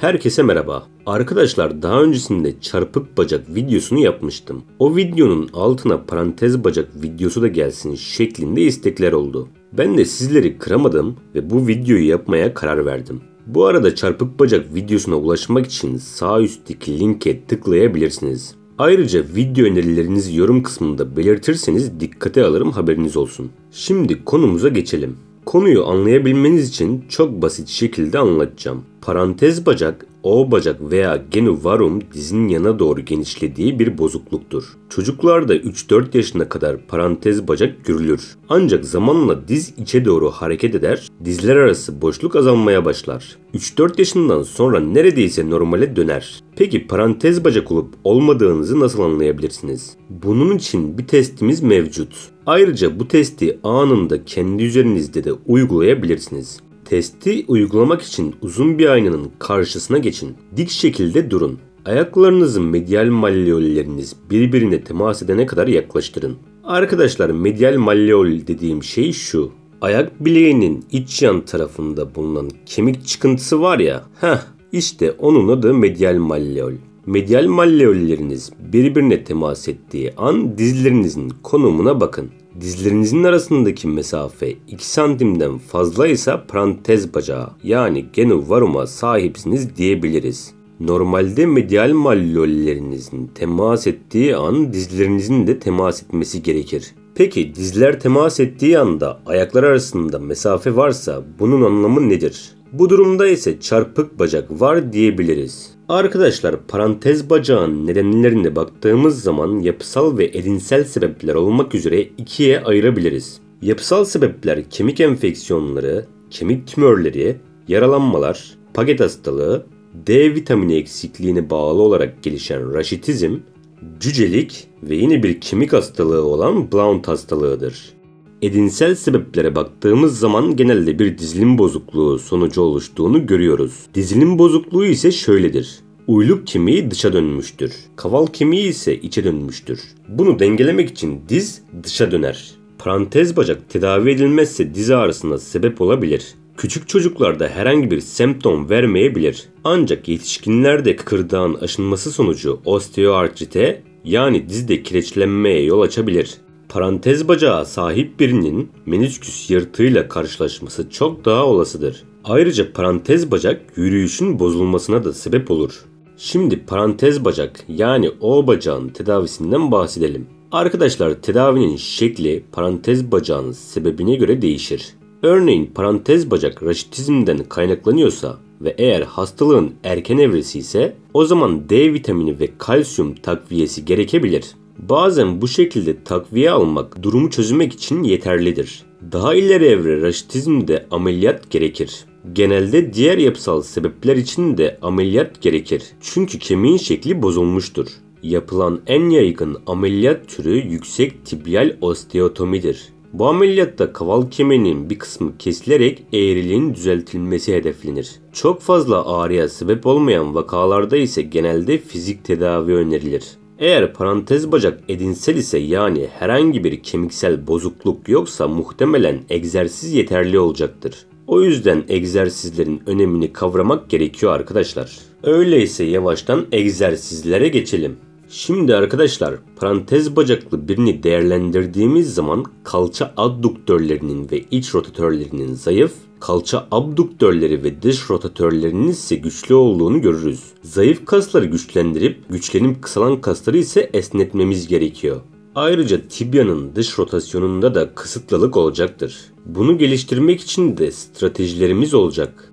Herkese merhaba. Arkadaşlar daha öncesinde çarpık bacak videosunu yapmıştım. O videonun altına parantez bacak videosu da gelsin şeklinde istekler oldu. Ben de sizleri kıramadım ve bu videoyu yapmaya karar verdim. Bu arada çarpık bacak videosuna ulaşmak için sağ üstteki linke tıklayabilirsiniz. Ayrıca video önerilerinizi yorum kısmında belirtirseniz dikkate alırım, haberiniz olsun. Şimdi konumuza geçelim. Konuyu anlayabilmeniz için çok basit şekilde anlatacağım. Parantez bacak, O bacak veya genu varum dizinin yana doğru genişlediği bir bozukluktur. Çocuklarda 3-4 yaşına kadar parantez bacak görülür. Ancak zamanla diz içe doğru hareket eder, dizler arası boşluk azalmaya başlar. 3-4 yaşından sonra neredeyse normale döner. Peki parantez bacak olup olmadığınızı nasıl anlayabilirsiniz? Bunun için bir testimiz mevcut. Ayrıca bu testi anında kendi üzerinizde de uygulayabilirsiniz. Testi uygulamak için uzun bir aynanın karşısına geçin. Dik şekilde durun. Ayaklarınızın medial malleolleriniz birbirine temas edene kadar yaklaştırın. Arkadaşlar, medial malleol dediğim şey şu. Ayak bileğinin iç yan tarafında bulunan kemik çıkıntısı var ya. İşte onun adı medial malleol. Medial malleolleriniz birbirine temas ettiği an dizlerinizin konumuna bakın. Dizlerinizin arasındaki mesafe 2 santimden fazlaysa parantez bacağı yani genu varum'a sahipsiniz diyebiliriz. Normalde medial malleollerinizin temas ettiği an dizlerinizin de temas etmesi gerekir. Peki dizler temas ettiği anda ayaklar arasında mesafe varsa bunun anlamı nedir? Bu durumda ise çarpık bacak var diyebiliriz. Arkadaşlar, parantez bacağın nedenlerine baktığımız zaman yapısal ve edinsel sebepler olmak üzere ikiye ayırabiliriz. Yapısal sebepler kemik enfeksiyonları, kemik tümörleri, yaralanmalar, Paget hastalığı, D vitamini eksikliğine bağlı olarak gelişen raşitizm, cücelik ve yine bir kemik hastalığı olan Blount hastalığıdır. Edinsel sebeplere baktığımız zaman genelde bir dizilim bozukluğu sonucu oluştuğunu görüyoruz. Dizilim bozukluğu ise şöyledir. Uyluk kemiği dışa dönmüştür. Kaval kemiği ise içe dönmüştür. Bunu dengelemek için diz dışa döner. Parantez bacak tedavi edilmezse diz ağrısına sebep olabilir. Küçük çocuklarda herhangi bir semptom vermeyebilir. Ancak yetişkinlerde kıkırdağın aşınması sonucu osteoartrite yani dizde kireçlenmeye yol açabilir. Parantez bacağı sahip birinin menisküs yırtığıyla karşılaşması çok daha olasıdır. Ayrıca parantez bacak yürüyüşün bozulmasına da sebep olur. Şimdi parantez bacak yani O bacağın tedavisinden bahsedelim. Arkadaşlar, tedavinin şekli parantez bacağın sebebine göre değişir. Örneğin parantez bacak raşitizmden kaynaklanıyorsa ve eğer hastalığın erken evresi ise o zaman D vitamini ve kalsiyum takviyesi gerekebilir. Bazen bu şekilde takviye almak durumu çözmek için yeterlidir. Daha ileri evre raşitizmde ameliyat gerekir. Genelde diğer yapısal sebepler için de ameliyat gerekir. Çünkü kemiğin şekli bozulmuştur. Yapılan en yaygın ameliyat türü yüksek tibial osteotomidir. Bu ameliyatta kaval kemiğinin bir kısmı kesilerek eğriliğin düzeltilmesi hedeflenir. Çok fazla ağrıya sebep olmayan vakalarda ise genelde fizik tedavi önerilir. Eğer parantez bacak edinsel ise yani herhangi bir kemiksel bozukluk yoksa muhtemelen egzersiz yeterli olacaktır. O yüzden egzersizlerin önemini kavramak gerekiyor arkadaşlar. Öyleyse yavaştan egzersizlere geçelim. Şimdi arkadaşlar, parantez bacaklı birini değerlendirdiğimiz zaman kalça adduktörlerinin ve iç rotatörlerinin zayıf, kalça abduktörleri ve dış rotatörlerinin ise güçlü olduğunu görürüz. Zayıf kasları güçlendirip güçlenip kısalan kasları ise esnetmemiz gerekiyor. Ayrıca tibyanın dış rotasyonunda da kısıtlılık olacaktır. Bunu geliştirmek için de stratejilerimiz olacak.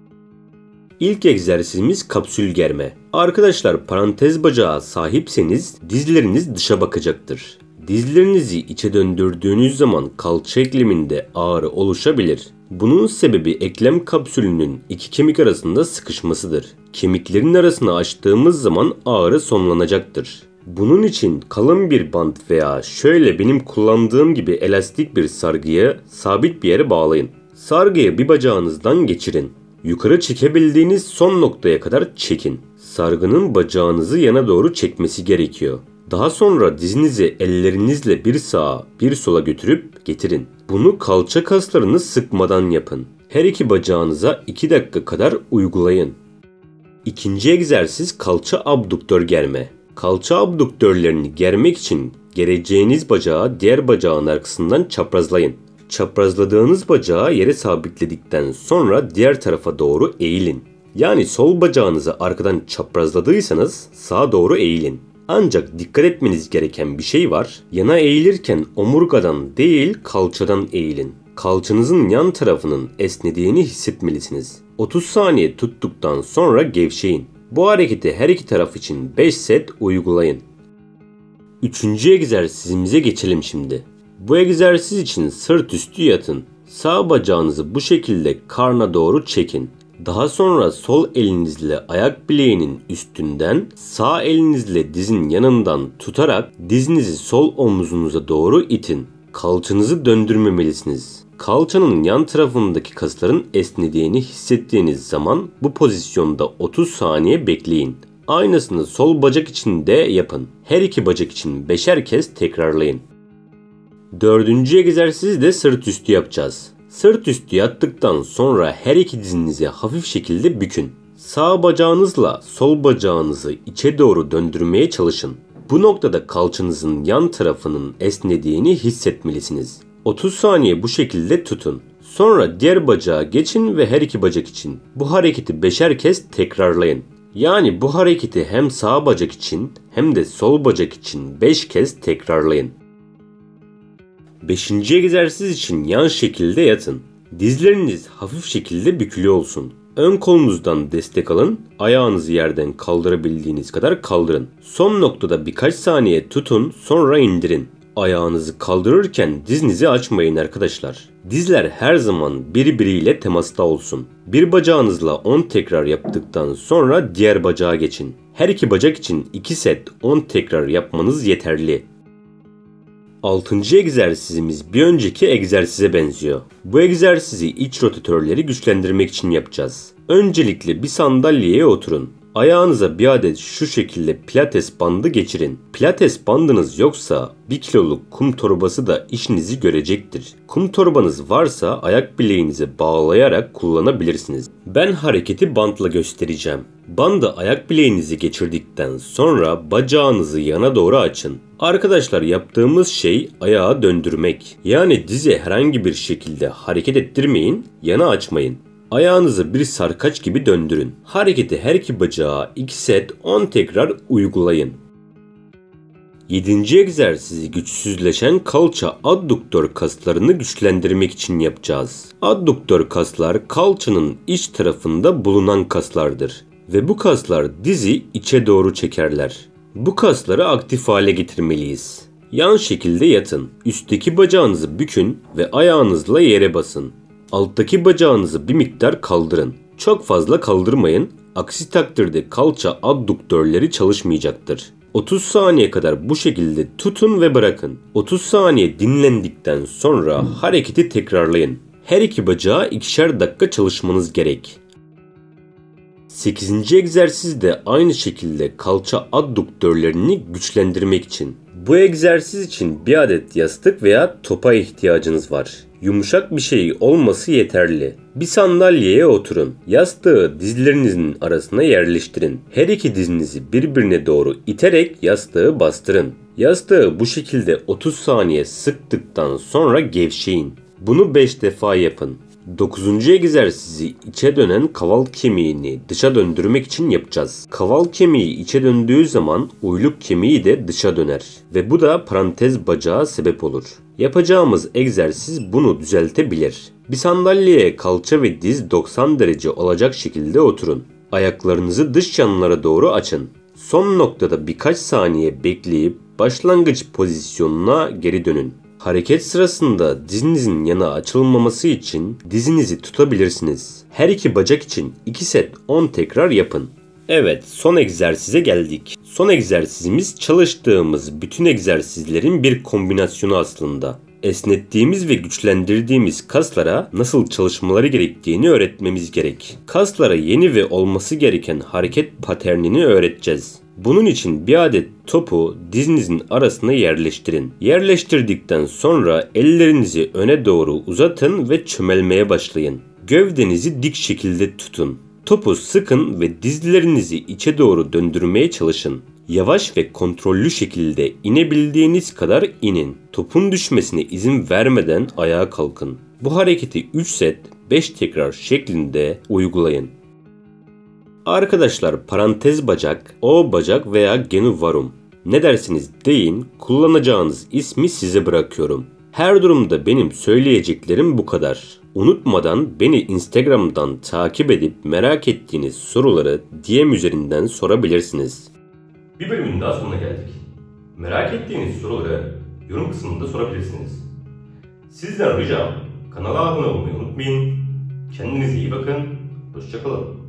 İlk egzersizimiz kapsül germe. Arkadaşlar, parantez bacağı sahipseniz dizleriniz dışa bakacaktır. Dizlerinizi içe döndürdüğünüz zaman kalça ekleminde ağrı oluşabilir. Bunun sebebi eklem kapsülünün iki kemik arasında sıkışmasıdır. Kemiklerin arasını açtığımız zaman ağrı sonlanacaktır. Bunun için kalın bir bant veya şöyle benim kullandığım gibi elastik bir sargıya sabit bir yere bağlayın. Sargıyı bir bacağınızdan geçirin. Yukarı çekebildiğiniz son noktaya kadar çekin. Sargının bacağınızı yana doğru çekmesi gerekiyor. Daha sonra dizinizi ellerinizle bir sağa bir sola götürüp getirin. Bunu kalça kaslarını sıkmadan yapın. Her iki bacağınıza 2 dakika kadar uygulayın. İkinci egzersiz kalça abduktör germe. Kalça abduktörlerini germek için gereceğiniz bacağı diğer bacağın arkasından çaprazlayın. Çaprazladığınız bacağı yere sabitledikten sonra diğer tarafa doğru eğilin. Yani sol bacağınızı arkadan çaprazladıysanız sağa doğru eğilin. Ancak dikkat etmeniz gereken bir şey var. Yana eğilirken omurgadan değil kalçadan eğilin. Kalçanızın yan tarafının esnediğini hissetmelisiniz. 30 saniye tuttuktan sonra gevşeyin. Bu hareketi her iki taraf için 5 set uygulayın. Üçüncü egzersizimize geçelim şimdi. Bu egzersiz için sırt üstü yatın. Sağ bacağınızı bu şekilde karna doğru çekin. Daha sonra sol elinizle ayak bileğinin üstünden, sağ elinizle dizin yanından tutarak dizinizi sol omuzunuza doğru itin. Kalçanızı döndürmemelisiniz. Kalçanın yan tarafındaki kasların esnediğini hissettiğiniz zaman bu pozisyonda 30 saniye bekleyin. Aynısını sol bacak için de yapın. Her iki bacak için 5'er kez tekrarlayın. Dördüncü egzersizi de sırt üstü yapacağız. Sırt üstü yattıktan sonra her iki dizinizi hafif şekilde bükün. Sağ bacağınızla sol bacağınızı içe doğru döndürmeye çalışın. Bu noktada kalçanızın yan tarafının esnediğini hissetmelisiniz. 30 saniye bu şekilde tutun. Sonra diğer bacağa geçin ve her iki bacak için bu hareketi 5'er kez tekrarlayın. Yani bu hareketi hem sağ bacak için hem de sol bacak için 5 kez tekrarlayın. 5. egzersiz için yan şekilde yatın. Dizleriniz hafif şekilde bükülü olsun. Ön kolunuzdan destek alın, ayağınızı yerden kaldırabildiğiniz kadar kaldırın. Son noktada birkaç saniye tutun, sonra indirin. Ayağınızı kaldırırken dizinizi açmayın arkadaşlar. Dizler her zaman birbiriyle temasta olsun. Bir bacağınızla 10 tekrar yaptıktan sonra diğer bacağa geçin. Her iki bacak için 2 set 10 tekrar yapmanız yeterli. 6. egzersizimiz bir önceki egzersize benziyor. Bu egzersizi iç rotatörleri güçlendirmek için yapacağız. Öncelikle bir sandalyeye oturun. Ayağınıza bir adet şu şekilde pilates bandı geçirin. Pilates bandınız yoksa 1 kiloluk kum torbası da işinizi görecektir. Kum torbanız varsa ayak bileğinize bağlayarak kullanabilirsiniz. Ben hareketi bantla göstereceğim. Bandı ayak bileğinizi geçirdikten sonra bacağınızı yana doğru açın. Arkadaşlar yaptığımız şey ayağı döndürmek. Yani dizi herhangi bir şekilde hareket ettirmeyin, yana açmayın. Ayağınızı bir sarkaç gibi döndürün. Hareketi her iki bacağa 2 set 10 tekrar uygulayın. 7. egzersizi güçsüzleşen kalça adduktör kaslarını güçlendirmek için yapacağız. Adduktör kaslar kalçanın iç tarafında bulunan kaslardır. Ve bu kaslar dizi içe doğru çekerler. Bu kasları aktif hale getirmeliyiz. Yan şekilde yatın. Üstteki bacağınızı bükün ve ayağınızla yere basın. Alttaki bacağınızı bir miktar kaldırın. Çok fazla kaldırmayın. Aksi takdirde kalça adduktörleri çalışmayacaktır. 30 saniye kadar bu şekilde tutun ve bırakın. 30 saniye dinlendikten sonra hareketi tekrarlayın. Her iki bacağı 2'şer dakika çalışmanız gerek. 8. egzersiz de aynı şekilde kalça adduktörlerini güçlendirmek için. Bu egzersiz için bir adet yastık veya topa ihtiyacınız var. Yumuşak bir şey olması yeterli. Bir sandalyeye oturun. Yastığı dizlerinizin arasına yerleştirin. Her iki dizinizi birbirine doğru iterek yastığı bastırın. Yastığı bu şekilde 30 saniye sıktıktan sonra gevşeyin. Bunu 5 defa yapın. 9. egzersizi içe dönen kaval kemiğini dışa döndürmek için yapacağız. Kaval kemiği içe döndüğü zaman uyluk kemiği de dışa döner ve bu da parantez bacağı sebep olur. Yapacağımız egzersiz bunu düzeltebilir. Bir sandalyeye kalça ve diz 90 derece olacak şekilde oturun. Ayaklarınızı dış yanlara doğru açın. Son noktada birkaç saniye bekleyip başlangıç pozisyonuna geri dönün. Hareket sırasında dizinizin yana açılmaması için dizinizi tutabilirsiniz. Her iki bacak için 2 set 10 tekrar yapın. Evet, son egzersize geldik. Son egzersizimiz çalıştığımız bütün egzersizlerin bir kombinasyonu aslında. Esnettiğimiz ve güçlendirdiğimiz kaslara nasıl çalışmaları gerektiğini öğretmemiz gerek. Kaslara yeni ve olması gereken hareket paternini öğreteceğiz. Bunun için bir adet topu dizinizin arasına yerleştirin. Yerleştirdikten sonra ellerinizi öne doğru uzatın ve çömelmeye başlayın. Gövdenizi dik şekilde tutun. Topu sıkın ve dizlerinizi içe doğru döndürmeye çalışın. Yavaş ve kontrollü şekilde inebildiğiniz kadar inin. Topun düşmesine izin vermeden ayağa kalkın. Bu hareketi 3 set 5 tekrar şeklinde uygulayın. Arkadaşlar parantez bacak, O bacak veya genu varum. Ne dersiniz deyin, kullanacağınız ismi size bırakıyorum. Her durumda benim söyleyeceklerim bu kadar. Unutmadan beni Instagram'dan takip edip merak ettiğiniz soruları DM üzerinden sorabilirsiniz. Bir bölümün daha sonuna geldik. Merak ettiğiniz soruları yorum kısmında sorabilirsiniz. Sizden ricam kanala abone olmayı unutmayın. Kendinize iyi bakın. Hoşça kalın.